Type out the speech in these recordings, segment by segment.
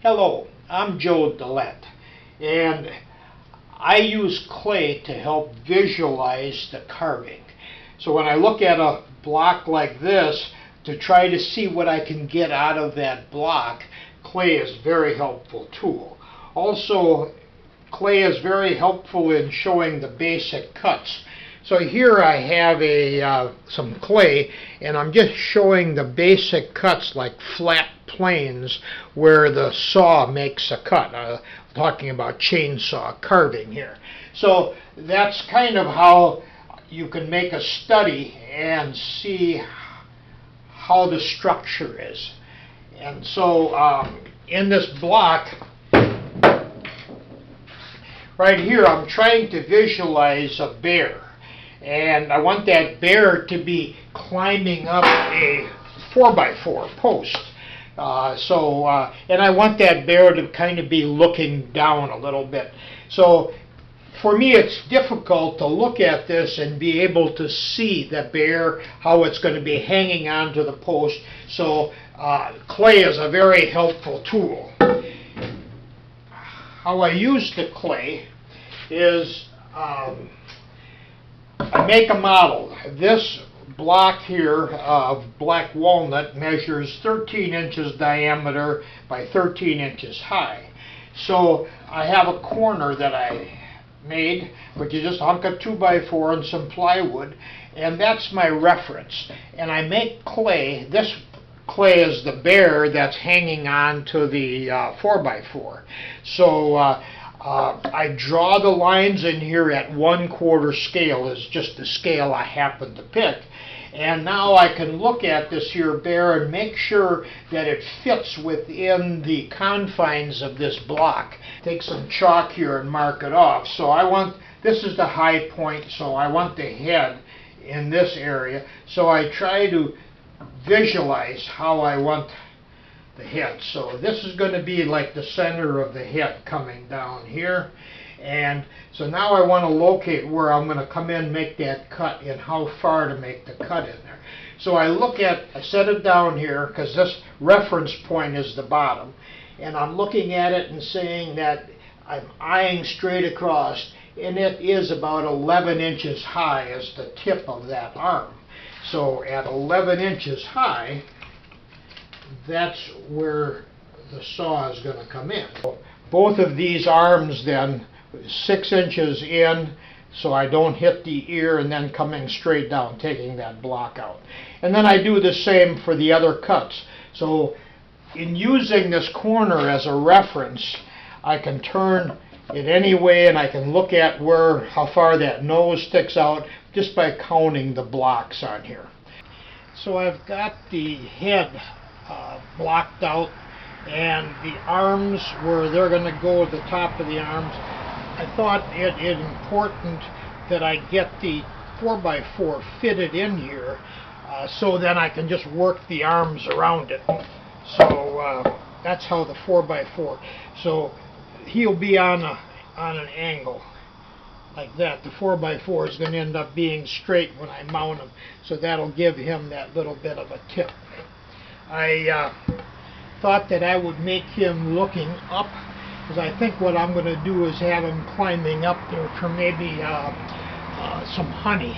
Hello, I'm Joe Dillette, and I use clay to help visualize the carving. So when I look at a block like this, to try to see what I can get out of that block, clay is a very helpful tool. Also, clay is very helpful in showing the basic cuts. So here I have some clay, and I'm just showing the basic cuts like flat planes where the saw makes a cut. I'm talking about chainsaw carving here. So that's kind of how you can make a study and see how the structure is. And so in this block, right here, I'm trying to visualize a bear. And I want that bear to be climbing up a 4x4 post. And I want that bear to kind of be looking down a little bit. So for me, it's difficult to look at this and be able to see the bear, how it's going to be hanging onto the post. So clay is a very helpful tool. How I use the clay is I make a model. This block here of black walnut measures 13 inches diameter by 13 inches high. So I have a corner that I made, which is just a hunk of 2x4 and some plywood, and that's my reference. And I make clay. This clay is the bear that's hanging on to the 4x4. So I draw the lines in here at 1/4 scale, is just the scale I happen to pick. And now I can look at this here bear and make sure that it fits within the confines of this block. Take some chalk here and mark it off. So this is the high point, so I want the head in this area. So I try to visualize how I want the head. So this is going to be like the center of the head coming down here. And so now I want to locate where I'm going to come in, make that cut, and how far to make the cut in there. So I set it down here because this reference point is the bottom. And I'm looking at it and saying that I'm eyeing straight across, and it is about 11 inches high as the tip of that arm. So at 11 inches high, that's where the saw is going to come in. Both of these arms then 6 inches in, so I don't hit the ear, and then coming straight down, taking that block out. And then I do the same for the other cuts. So in using this corner as a reference, I can turn it any way, and I can look at how far that nose sticks out just by counting the blocks on here. So I've got the head blocked out, and the arms, where they're going to go at the top of the arms, I thought it important that I get the 4x4 fitted in here, so then I can just work the arms around it. So that's how the 4x4. So he'll be on an angle like that. The 4x4 is going to end up being straight when I mount him, so that'll give him that little bit of a tip. I thought that I would make him looking up, because I think what I'm going to do is have him climbing up there for maybe some honey.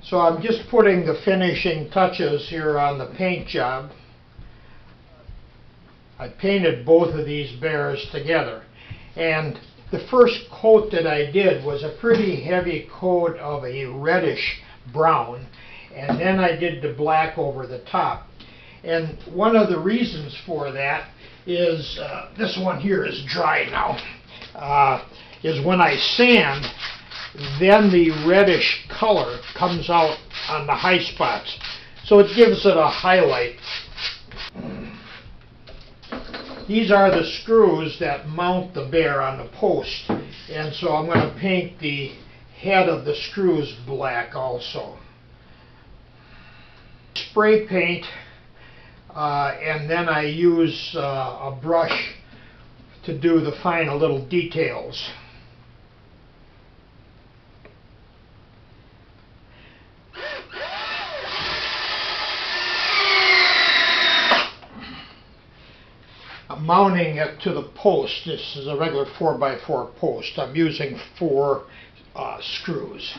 So I'm just putting the finishing touches here on the paint job. I painted both of these bears together, and the first coat that I did was a pretty heavy coat of a reddish brown, and then I did the black over the top. And one of the reasons for that is, this one here is dry now, is when I sand, then the reddish color comes out on the high spots. So it gives it a highlight. These are the screws that mount the bear on the post, and so I'm going to paint the head of the screws black also. Spray paint, and then I use a brush to do the final little details. I'm mounting it to the post. This is a regular 4x4 post. I'm using 4 screws.